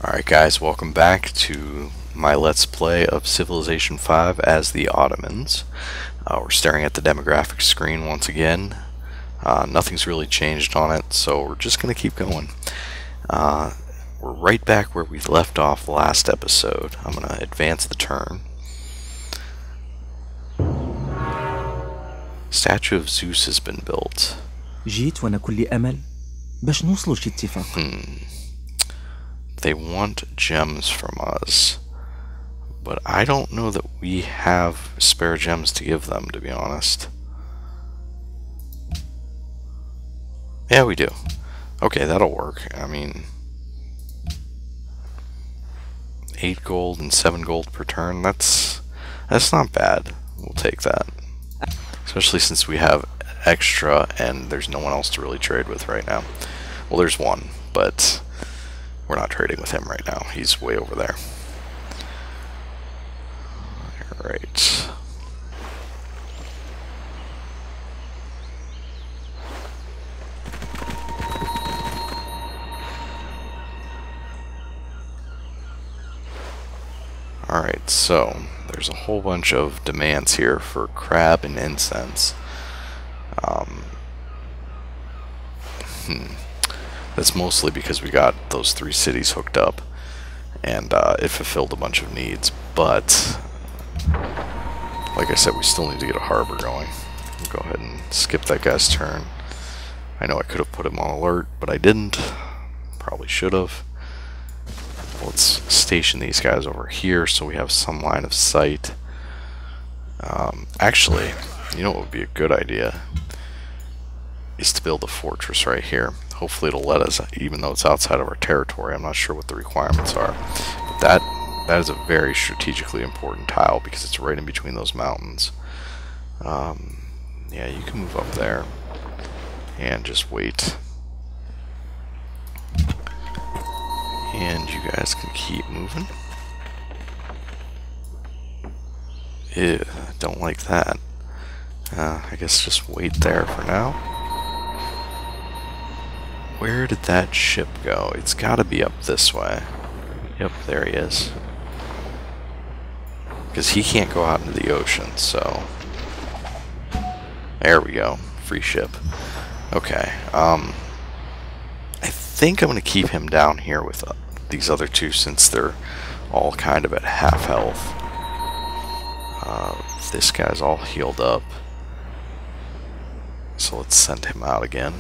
Alright guys, welcome back to my Let's Play of Civilization 5 as the Ottomans. We're staring at the demographic screen once again. Nothing's really changed on it, so we're just going to keep going. We're right back where we left off last episode. I'm going to advance the turn. Statue of Zeus has been built. جيت وأنا كل أمل باش نوصلوا شي اتفاق. They want gems from us, but I don't know that we have spare gems to give them, to be honest. Yeah, we do. Okay, that'll work. I mean, 8 gold and 7 gold per turn, that's not bad. We'll take that. Especially since we have extra and there's no one else to really trade with right now. Well, there's one, but we're not trading with him right now. He's way over there. Alright. Alright, so there's a whole bunch of demands here for crab and incense. That's mostly because we got those 3 cities hooked up, and it fulfilled a bunch of needs, but like I said, we still need to get a harbor going. We'll go ahead and skip that guy's turn. I know I could have put him on alert, but I didn't. Probably should have. Let's station these guys over here so we have some line of sight. Actually, you know what would be a good idea? Is to build a fortress right here. Hopefully it'll let us, even though it's outside of our territory. I'm not sure what the requirements are. But that is a very strategically important tile because it's right in between those mountains. Yeah, you can move up there and just wait. And you guys can keep moving. Ew, don't like that. I guess just wait there for now. Where did that ship go? It's gotta be up this way. Yep, there he is. Because he can't go out into the ocean, so... There we go. Free ship. Okay, I think I'm gonna keep him down here with these other 2 since they're all kind of at half health. This guy's all healed up. So let's send him out again.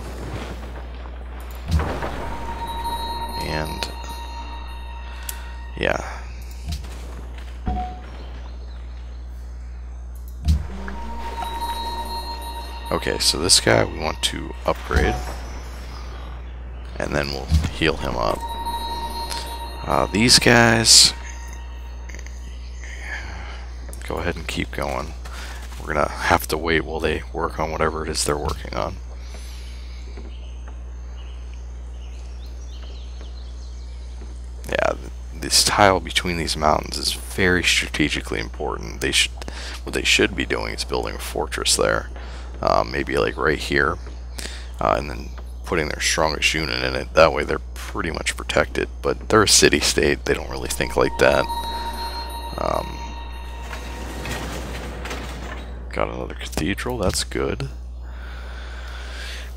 And yeah. Okay, so this guy we want to upgrade, and then we'll heal him up. These guys, go ahead and keep going. We're gonna have to wait while they work on whatever it is they're working on. Yeah, this tile between these mountains is very strategically important. What they should be doing is building a fortress there, maybe like right here, and then putting their strongest unit in it. That way they're pretty much protected, but they're a city-state. They don't really think like that. Got another cathedral, that's good.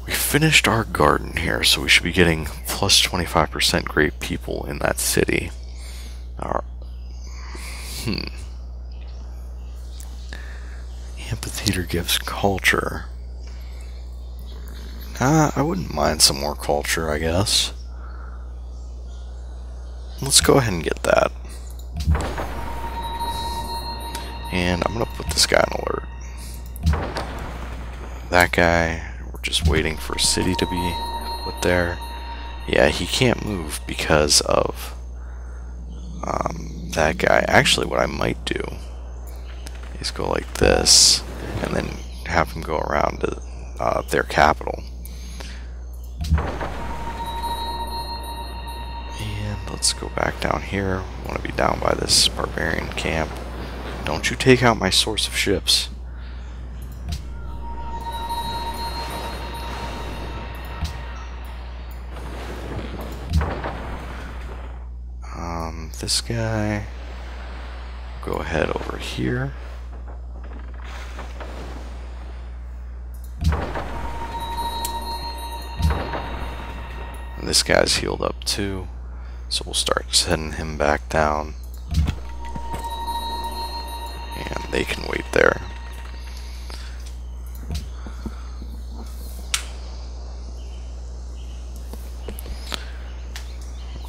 We finished our garden here, so we should be getting plus 25% great people in that city. Amphitheater gives culture. I wouldn't mind some more culture, I guess. Let's go ahead and get that. And I'm gonna put this guy on alert. That guy, we're just waiting for a city to be put there. Yeah, he can't move because of that guy. Actually, what I might do is go like this and then have him go around to their capital. And let's go back down here. I want to be down by this barbarian camp. Don't you take out my source of ships. this guy. Go ahead over here. And this guy's healed up too, so we'll start sending him back down. And they can wait there.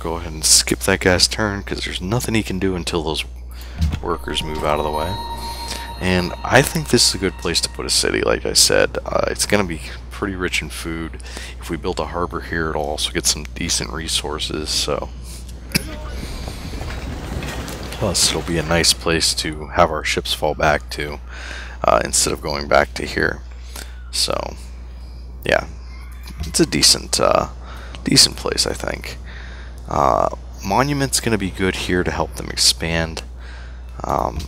Go ahead and skip that guy's turn because there's nothing he can do until those workers move out of the way. And I think this is a good place to put a city. Like I said, it's going to be pretty rich in food. If we build a harbor here, it'll also get some decent resources. So, plus it'll be a nice place to have our ships fall back to instead of going back to here. So, yeah, it's a decent place, I think. Monument's going to be good here to help them expand, and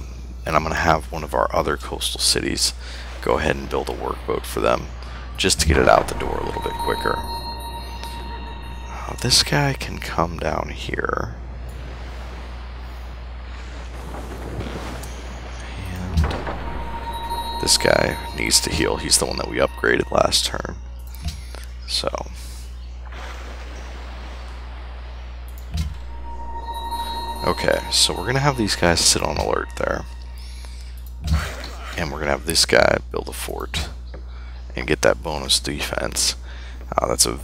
I'm going to have one of our other coastal cities go ahead and build a workboat for them just to get it out the door a little bit quicker. This guy can come down here, and this guy needs to heal. He's the one that we upgraded last turn. So okay, so we're going to have these guys sit on alert there. And we're going to have this guy build a fort and get that bonus defense. That's a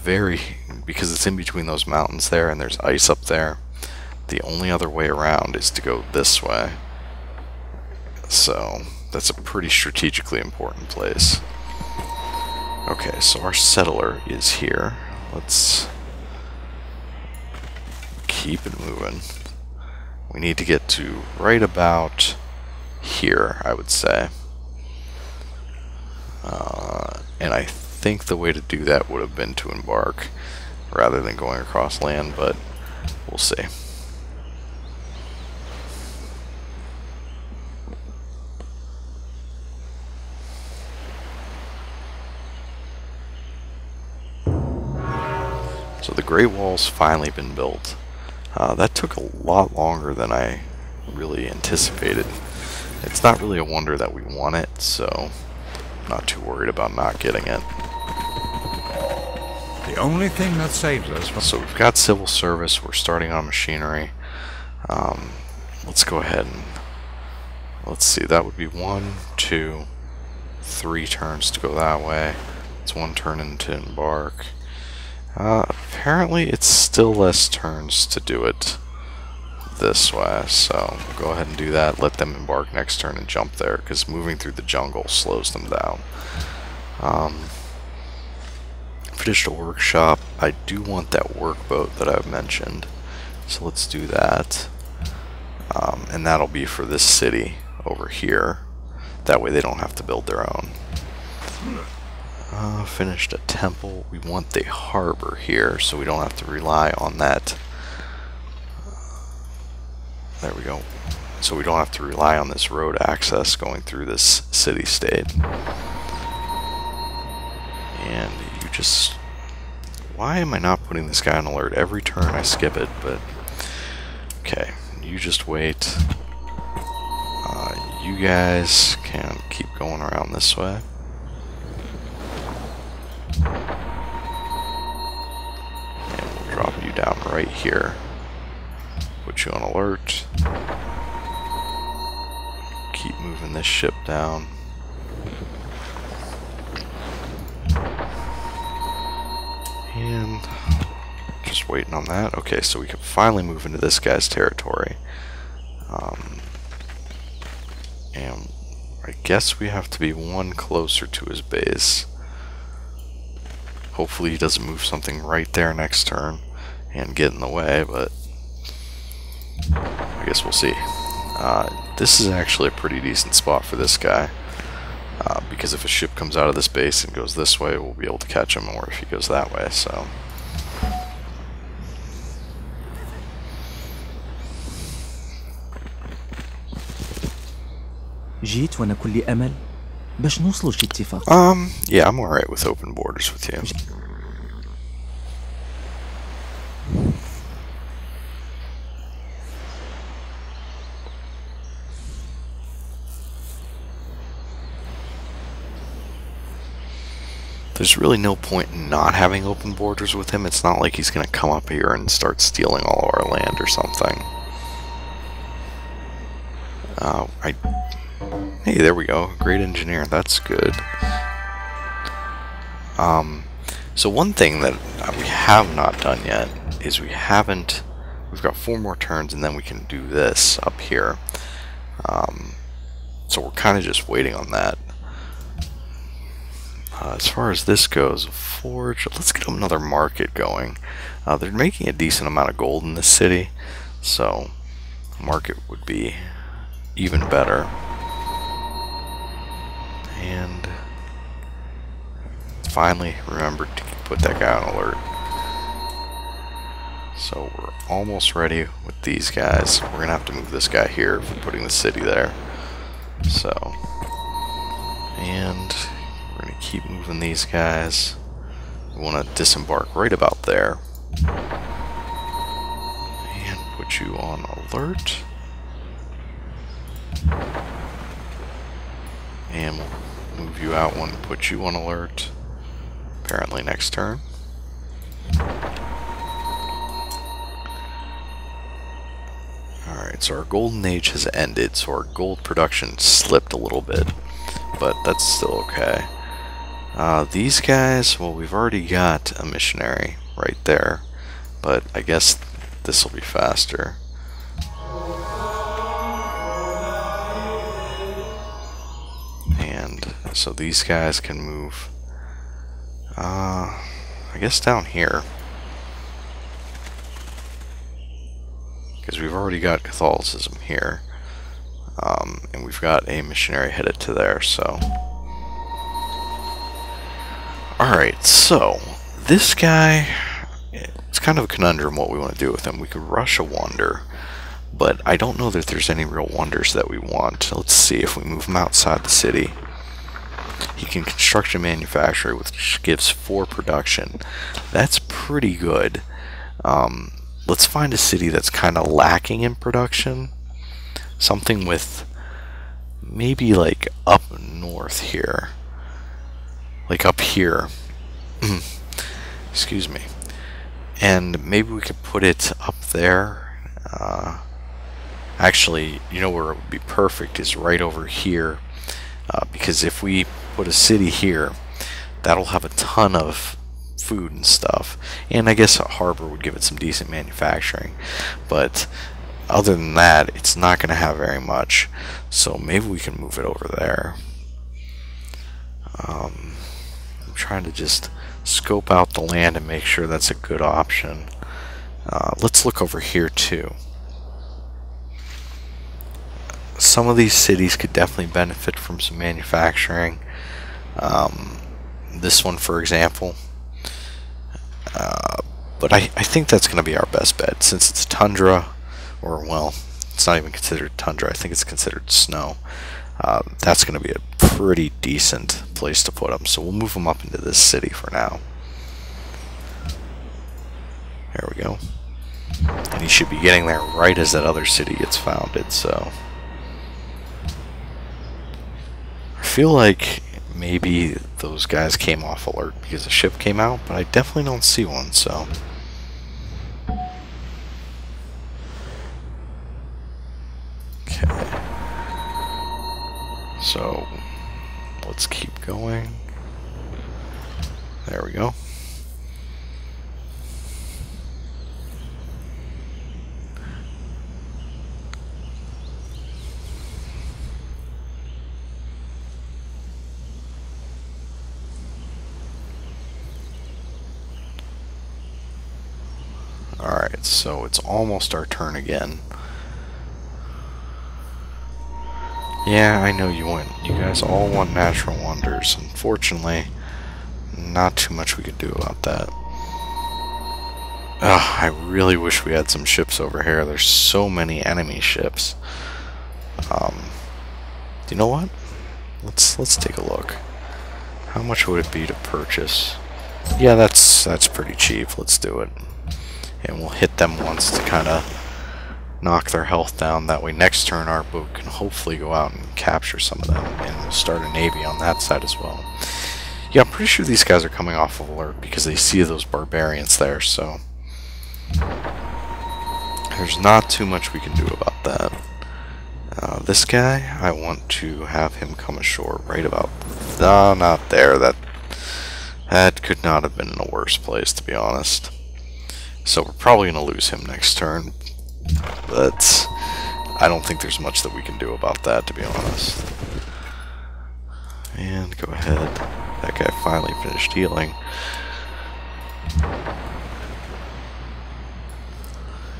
because it's in between those mountains there and there's ice up there, the only other way around is to go this way. So that's a pretty strategically important place. Okay, so our settler is here. Let's keep it moving. We need to get to right about here, I would say. And I think the way to do that would have been to embark rather than going across land, but we'll see. So the Great Wall's finally been built. That took a lot longer than I really anticipated. It's not really a wonder that we won it, so I'm not too worried about not getting it. The only thing that saves us from... So we've got civil service, we're starting on machinery. Let's go ahead and let's see, that would be 1, 2, 3 turns to go that way. It's 1 turn in to embark. Apparently it's still less turns to do it this way, so we'll go ahead and do that. Let them embark next turn and jump there, because moving through the jungle slows them down. Finished a workshop. I do want that workboat that I've mentioned, so let's do that. And that'll be for this city over here. That way they don't have to build their own. Finished a temple. We want the harbor here, so we don't have to rely on that. There we go. So we don't have to rely on this road access going through this city-state. And you just... Why am I not putting this guy on alert? Every turn I skip it, but... Okay, you just wait. You guys can keep going around this way. And we'll drop you down right here. Put you on alert. Keep moving this ship down. And just waiting on that. Okay, so we can finally move into this guy's territory. And I guess we have to be 1 closer to his base. Hopefully he doesn't move something right there next turn and get in the way, but I guess we'll see. This is actually a pretty decent spot for this guy, because if a ship comes out of this base and goes this way, we'll be able to catch him, or if he goes that way, so... جيت وأنا كل أمل باش نوصلوا شي اتفاق. Yeah, I'm alright with open borders with you. there's really no point in not having open borders with him. It's not like he's going to come up here and start stealing all of our land or something. Hey, there we go. Great engineer. That's good. So one thing that we have not done yet is we've got 4 more turns and then we can do this up here. So we're kind of just waiting on that. As far as this goes, forge, let's get another market going. They're making a decent amount of gold in this city, so market would be even better. And finally remembered to put that guy on alert. So we're almost ready with these guys. We're gonna have to move this guy here for putting the city there. So, and we're gonna keep moving these guys. We want to disembark right about there. And put you on alert. And we'll move you out one and put you on alert. Apparently next turn. Alright, so our golden age has ended, so our gold production slipped a little bit, but that's still okay. These guys, well, we've already got a missionary right there, but I guess this will be faster. And so these guys can move, I guess down here. Because we've already got Catholicism here, and we've got a missionary headed to there, so. Alright, so, this guy, it's kind of a conundrum what we want to do with him. We could rush a wonder, but I don't know that there's any real wonders that we want. Let's see if we move him outside the city. He can construct a manufactory, which gives 4 production. That's pretty good. Let's find a city that's kind of lacking in production. Something with maybe like up north here. Like up here. Excuse me. And maybe we could put it up there. Actually, you know where it would be perfect is right over here. Because if we put a city here, that'll have a ton of food and stuff, and I guess a harbor would give it some decent manufacturing, but other than that it's not going to have very much, so maybe we can move it over there. I'm trying to just scope out the land and make sure that's a good option. Let's look over here too. Some of these cities could definitely benefit from some manufacturing. This one, for example. But I think that's going to be our best bet, since it's tundra, or well, it's not even considered tundra, I think it's considered snow. That's going to be a pretty decent place to put them, so we'll move them up into this city for now. There we go. And he should be getting there right as that other city gets founded, so. I feel like maybe those guys came off alert because the ship came out, but I definitely don't see one, so. Okay. So, let's keep going. There we go. Alright, so it's almost our turn again. Yeah, I know you guys all want natural wonders. Unfortunately, not too much we could do about that. I really wish we had some ships over here. There's so many enemy ships. You know what? Let's take a look. How much would it be to purchase? Yeah, that's pretty cheap. Let's do it. And we'll hit them once to kind of knock their health down. That way next turn our boat can hopefully go out and capture some of them, and we'll start a navy on that side as well. Yeah, I'm pretty sure these guys are coming off of alert because they see those barbarians there, so there's not too much we can do about that. This guy, I want to have him come ashore right about... No, not there. That could not have been in a worse place, to be honest. So we're probably going to lose him next turn, but I don't think there's much that we can do about that, to be honest. And go ahead. That guy finally finished healing.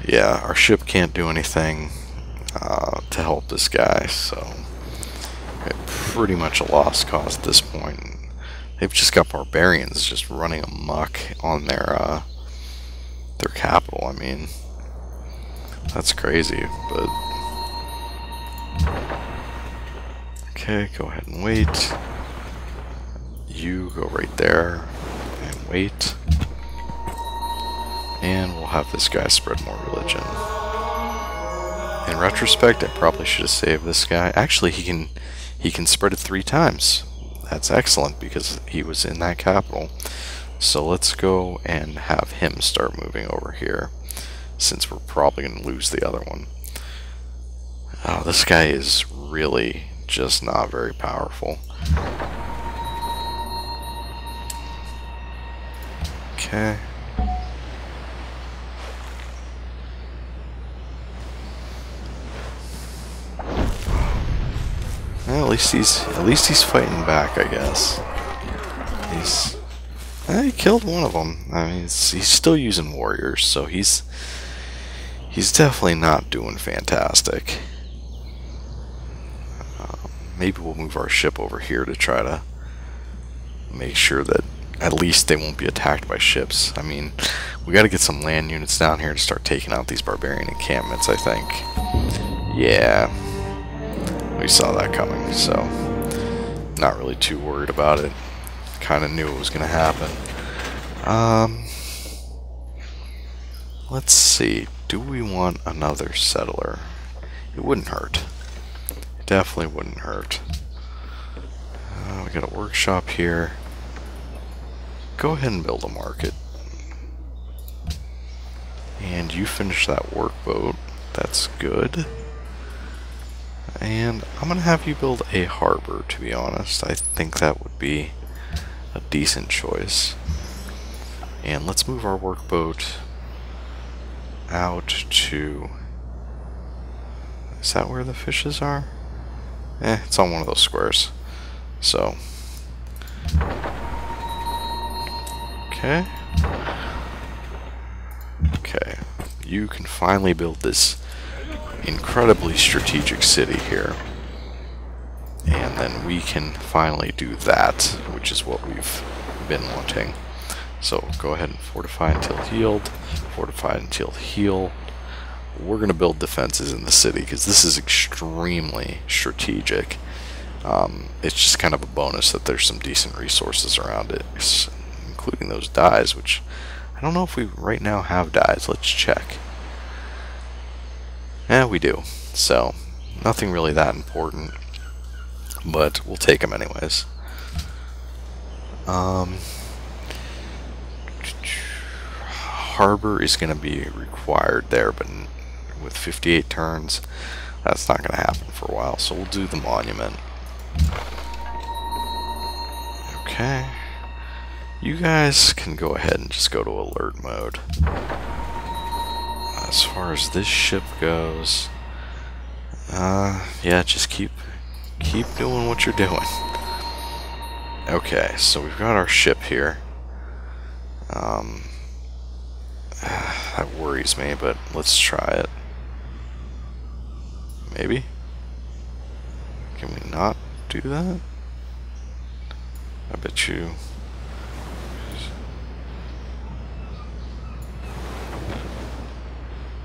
Yeah, our ship can't do anything to help this guy, so pretty much a lost cause at this point. They've just got barbarians just running amok on their capital. I mean, that's crazy, but okay, go ahead and wait. You go right there and wait, and we'll have this guy spread more religion. In retrospect, I probably should have saved this guy. Actually, he can spread it 3 times. That's excellent because he was in that capital. So let's go and have him start moving over here, since we're probably going to lose the other one. Oh, this guy is really just not very powerful. Okay. Well, at least he's fighting back, I guess. He killed one of them. I mean, he's still using warriors, so he's definitely not doing fantastic. Maybe we'll move our ship over here to try to make sure that at least they won't be attacked by ships. I mean, we got to get some land units down here to start taking out these barbarian encampments, I think. Yeah. We saw that coming, so not really too worried about it. Kind of knew it was going to happen. Let's see. Do we want another settler? It wouldn't hurt. It definitely wouldn't hurt. We got a workshop here. Go ahead and build a market. And you finish that workboat. That's good. And I'm going to have you build a harbor, to be honest. I think that would be a decent choice. And let's move our workboat out to... Is that where the fishes are? It's on one of those squares. So... Okay. Okay. You can finally build this incredibly strategic city here, and then we can finally do that, which is what we've been wanting. So go ahead and fortify until healed, fortify until healed. We're going to build defenses in the city because this is extremely strategic. It's just kind of a bonus that there's some decent resources around it, including those dyes, which I don't know if we right now have dyes. Let's check. Yeah, we do. So, nothing really that important, but we'll take them anyways. Harbor is going to be required there, but with 58 turns, that's not going to happen for a while, so we'll do the monument. Okay. You guys can go ahead and just go to alert mode. As far as this ship goes, yeah, just keep doing what you're doing. Okay, so we've got our ship here. That worries me, but let's try it. Maybe? Can we not do that? I bet you...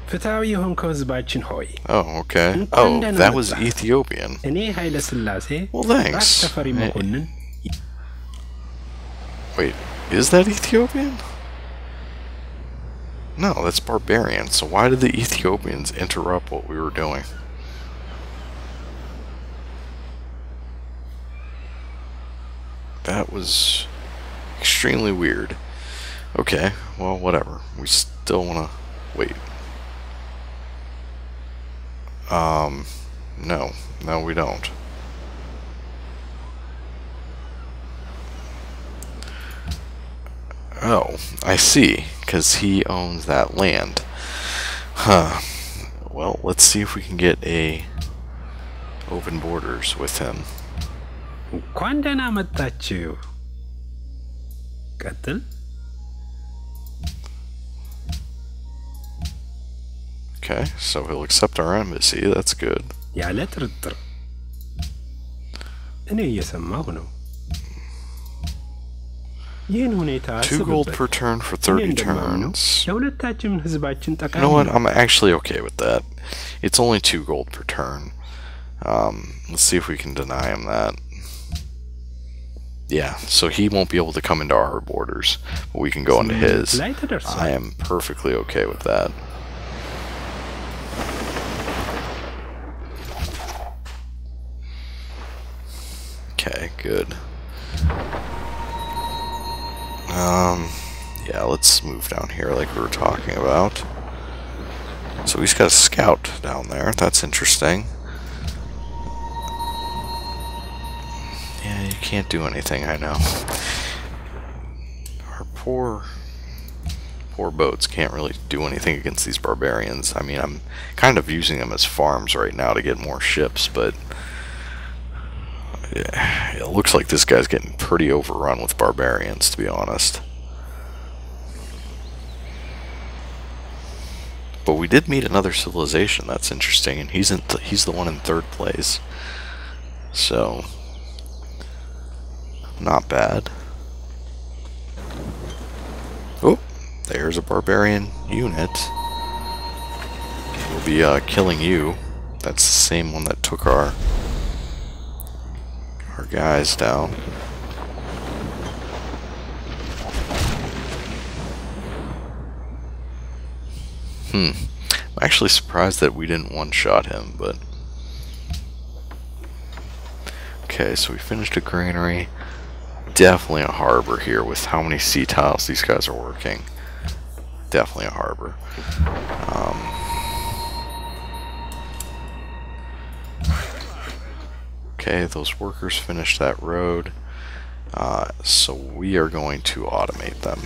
Oh, okay. Oh, that was Ethiopian. Well, thanks. Wait, is that Ethiopian? No, that's barbarian. So why did the Ethiopians interrupt what we were doing? That was Extremely weird. Okay, well, whatever. We still want to... Wait. No. No, we don't. Oh, I see. Because he owns that land. Huh. Well, let's see if we can get a open borders with him. እንኳን ደህና መጣችሁ ቀጥል Okay, so he'll accept our embassy. That's good. ያለ ጥርጥር እኔ እየሰማሁ ነው ይህን ሁኔታ 2 gold per turn for 30 turns. ለሁለታችንም ህዝባችን ጠቃሚ You know what? I'm actually okay with that. It's only 2 gold per turn. Let's see if we can deny him that. Yeah, so he won't be able to come into our borders, but we can go into his. I am perfectly okay with that. Okay, good. Yeah, let's move down here like we were talking about. So he's got a scout down there. That's interesting. Yeah, you can't do anything, I know. Our poor boats can't really do anything against these barbarians. I mean, I'm kind of using them as farms right now to get more ships, but yeah, it looks like this guy's getting pretty overrun with barbarians, to be honest. But we did meet another civilization. That's interesting, and he's the one in 3rd place. So, not bad. Oh, there's a barbarian unit. We'll be killing you. That's the same one that took our guys down. I'm actually surprised that we didn't one-shot him, but... Okay, so we finished a granary. Definitely a harbor here with how many sea tiles these guys are working. Definitely a harbor. Okay, those workers finished that road. So we are going to automate them.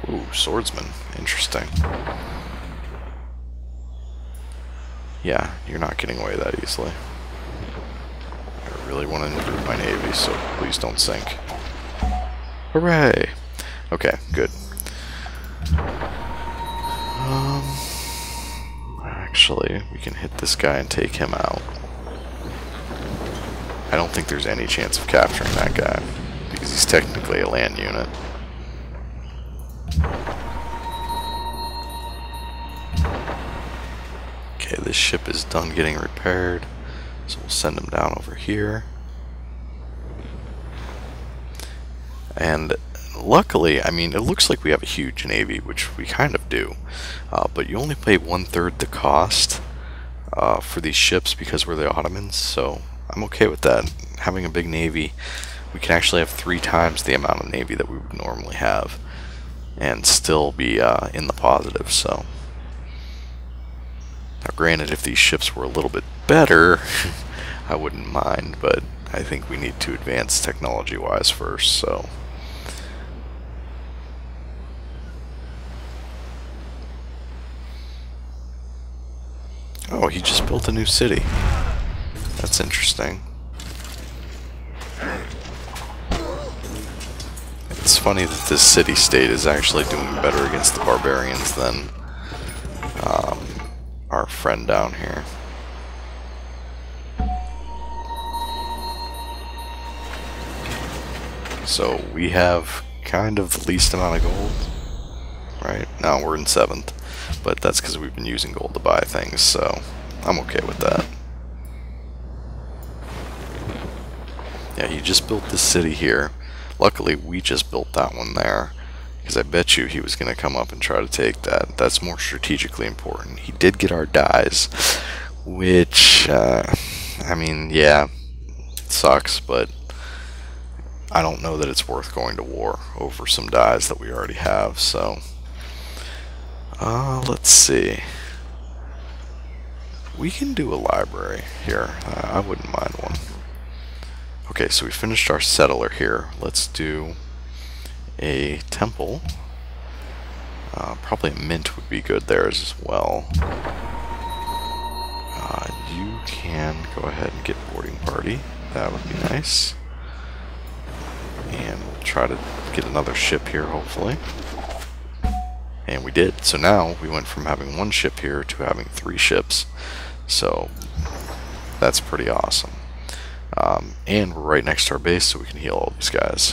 Ooh, swordsman. Interesting. Yeah, you're not getting away that easily. I really want to improve my navy, so please don't sink. Hooray! Okay, good. Actually, we can hit this guy and take him out. I don't think there's any chance of capturing that guy, because he's technically a land unit. Okay, this ship is done getting repaired, so we'll send him down over here. And luckily, I mean, it looks like we have a huge navy, which we kind of do, but you only pay 1/3 the cost for these ships because we're the Ottomans, so I'm okay with that. Having a big navy, we can actually have 3 times the amount of navy that we would normally have and still be in the positive, so. Now granted, if these ships were a little bit better, I wouldn't mind, but I think we need to advance technology-wise first, so. Oh, he just built a new city. That's interesting. It's funny that this city-state is actually doing better against the barbarians than our friend down here. So we have kind of the least amount of gold, right? Now we're in 7th, but that's because we've been using gold to buy things, so I'm okay with that. Yeah, he just built this city here. Luckily, we just built that one there, because I bet you he was going to come up and try to take that. That's more strategically important. He did get our dyes, which, I mean, yeah, sucks, but I don't know that it's worth going to war over some dies that we already have, so let's see. We can do a library here. I wouldn't mind one. Okay, so we finished our settler here. Let's do a temple. Probably a mint would be good there as well. You can go ahead and get boarding party. That would be nice. And we'll try to get another ship here, hopefully. And we did. So now we went from having one ship here to having 3 ships. So that's pretty awesome. And we're right next to our base, so we can heal all these guys.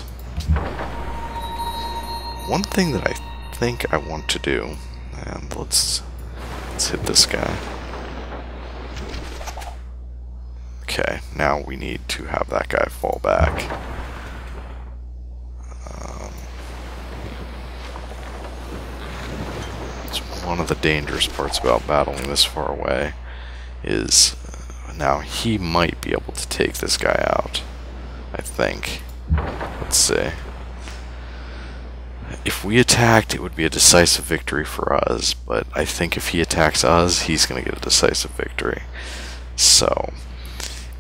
One thing that I think I want to do, and let's hit this guy. Okay, now we need to have that guy fall back. It's one of the dangerous parts about battling this far away is now he might be able to take this guy out, I think. Let's see. If we attacked, it would be a decisive victory for us, but I think if he attacks us, he's going to get a decisive victory. So,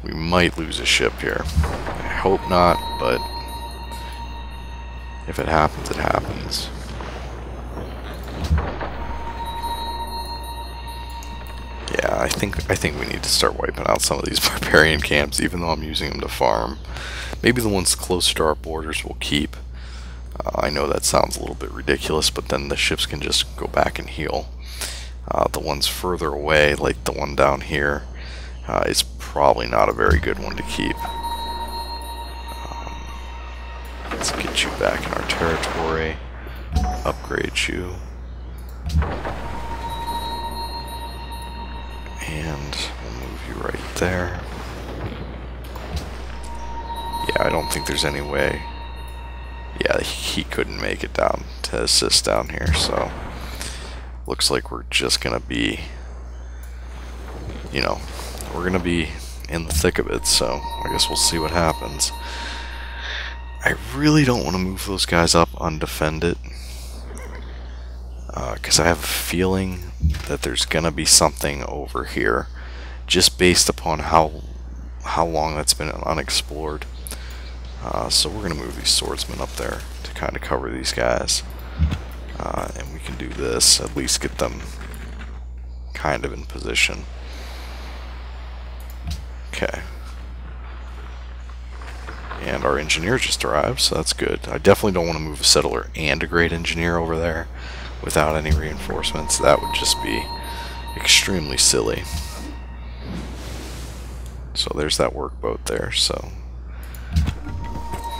we might lose a ship here. I hope not, but if it happens, it happens. Yeah, I think we need to start wiping out some of these barbarian camps, even though I'm using them to farm. Maybe the ones closer to our borders will keep. I know that sounds a little bit ridiculous, but then the ships can just go back and heal. The ones further away, like the one down here, is probably not a very good one to keep. Let's get you back in our territory, upgrade you, and we'll move you right there. Yeah, I don't think there's any way. Yeah, he couldn't make it down to assist down here, so looks like we're just gonna be, you know, we're gonna be in the thick of it, so I guess we'll see what happens. I really don't want to move those guys up undefended, because I have a feeling that there's gonna be something over here, just based upon how long that's been unexplored. So we're going to move these swordsmen up there to kind of cover these guys. And we can do this, at least get them kind of in position. Okay. And our engineer just arrived, so that's good. I definitely don't want to move a settler and a great engineer over there without any reinforcements. That would just be extremely silly. So there's that workboat there, so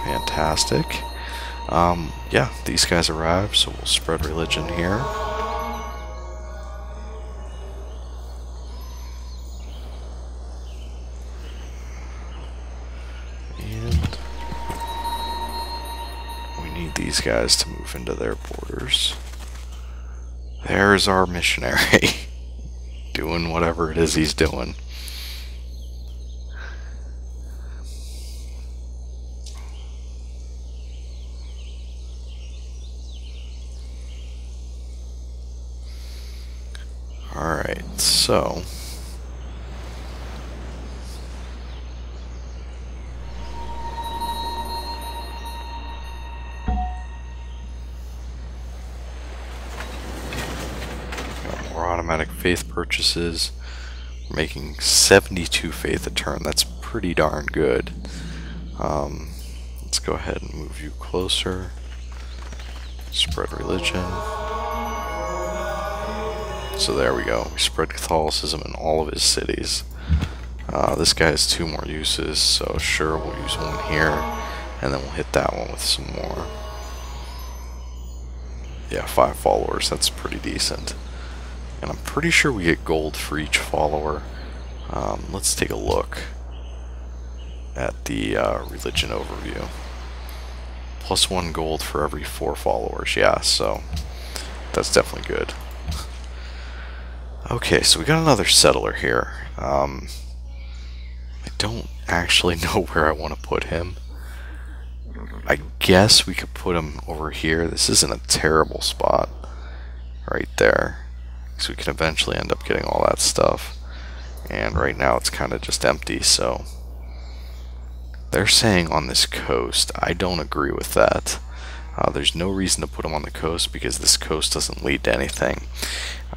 fantastic. Yeah, these guys arrived, so we'll spread religion here. And we need these guys to move into their borders. There's our missionary doing whatever it is he's doing. Alright, so got more automatic faith purchases. We're making 72 faith a turn. That's pretty darn good. Let's go ahead and move you closer. Spread religion. So there we go. We spread Catholicism in all of his cities. This guy has 2 more uses, so sure, we'll use one here, and then we'll hit that one with some more. Yeah, 5 followers. That's pretty decent. And I'm pretty sure we get gold for each follower. Let's take a look at the religion overview. Plus 1 gold for every 4 followers. Yeah, so that's definitely good. Okay, so we got another settler here. I don't actually know where I want to put him. I guess we could put him over here. This isn't a terrible spot right there, because we can eventually end up getting all that stuff. And right now it's kind of just empty, so they're saying on this coast. I don't agree with that. There's no reason to put them on the coast because this coast doesn't lead to anything.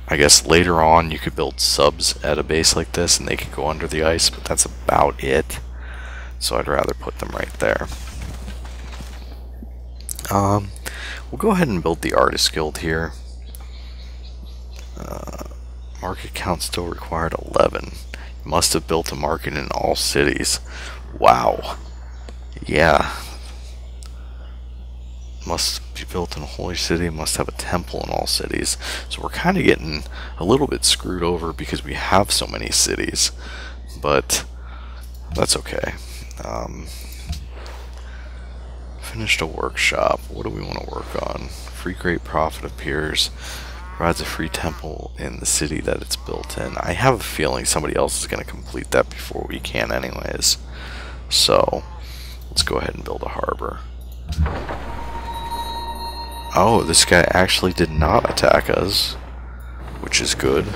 I guess later on you could build subs at a base like this and they could go under the ice, but that's about it. So I'd rather put them right there. We'll go ahead and build the Artist Guild here. Market count still required 11. Must have built a market in all cities. Wow. Yeah. Must be built in a holy city, must have a temple in all cities. So we're kind of getting a little bit screwed over because we have so many cities. But that's okay. Finished a workshop. What do we want to work on? Free great profit appears. Provides a free temple in the city that it's built in. I have a feeling somebody else is going to complete that before we can anyways. So let's go ahead and build a harbor. Oh, this guy actually did not attack us, which is good.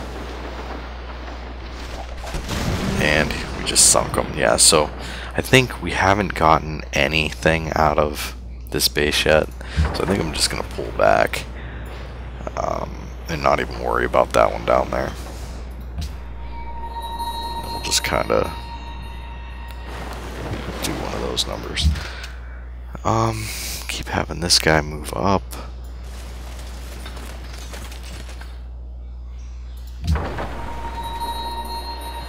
And we just sunk him. Yeah, so I think we haven't gotten anything out of this base yet. So I think I'm just going to pull back and not even worry about that one down there. And we'll just kind of do one of those numbers. Keep having this guy move up.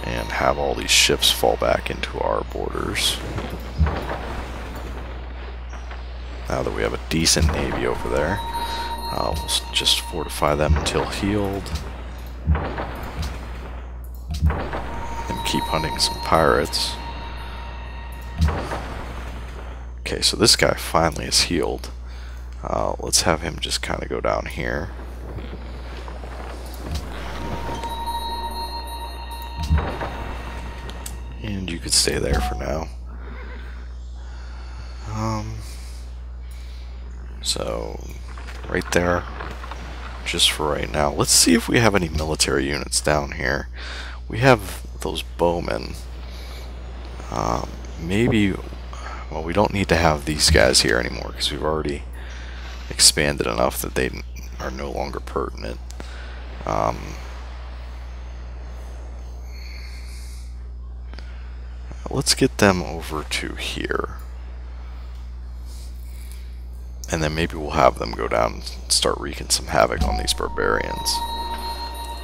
And have all these ships fall back into our borders. Now that we have a decent navy over there, we'll just fortify them until healed. And keep hunting some pirates. Okay, so this guy finally is healed. Let's have him just kind of go down here. And you could stay there for now. So, right there, just for right now. Let's see if we have any military units down here. We have those bowmen. Maybe, well, we don't need to have these guys here anymore because we've already expanded enough that they are no longer pertinent. Let's get them over to here. And then maybe we'll have them go down and start wreaking some havoc on these barbarians.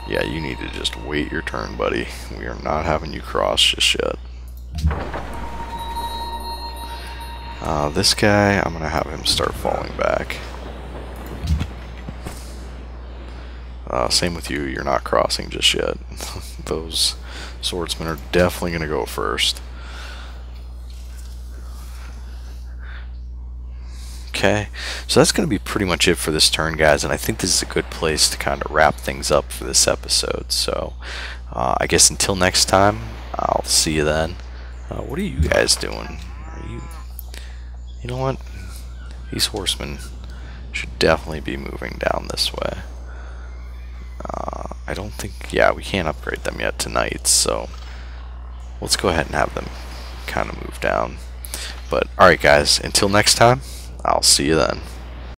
Yeah, you need to just wait your turn, buddy. We are not having you cross just yet. This guy, I'm going to have him start falling back. Same with you, you're not crossing just yet. Those swordsmen are definitely going to go first. Okay, so that's going to be pretty much it for this turn, guys, and I think this is a good place to kind of wrap things up for this episode. So, I guess until next time, I'll see you then. What are you guys doing? You know what? These horsemen should definitely be moving down this way. I don't think, yeah, we can't upgrade them yet tonight, so let's go ahead and have them kind of move down. But, alright guys, until next time, I'll see you then.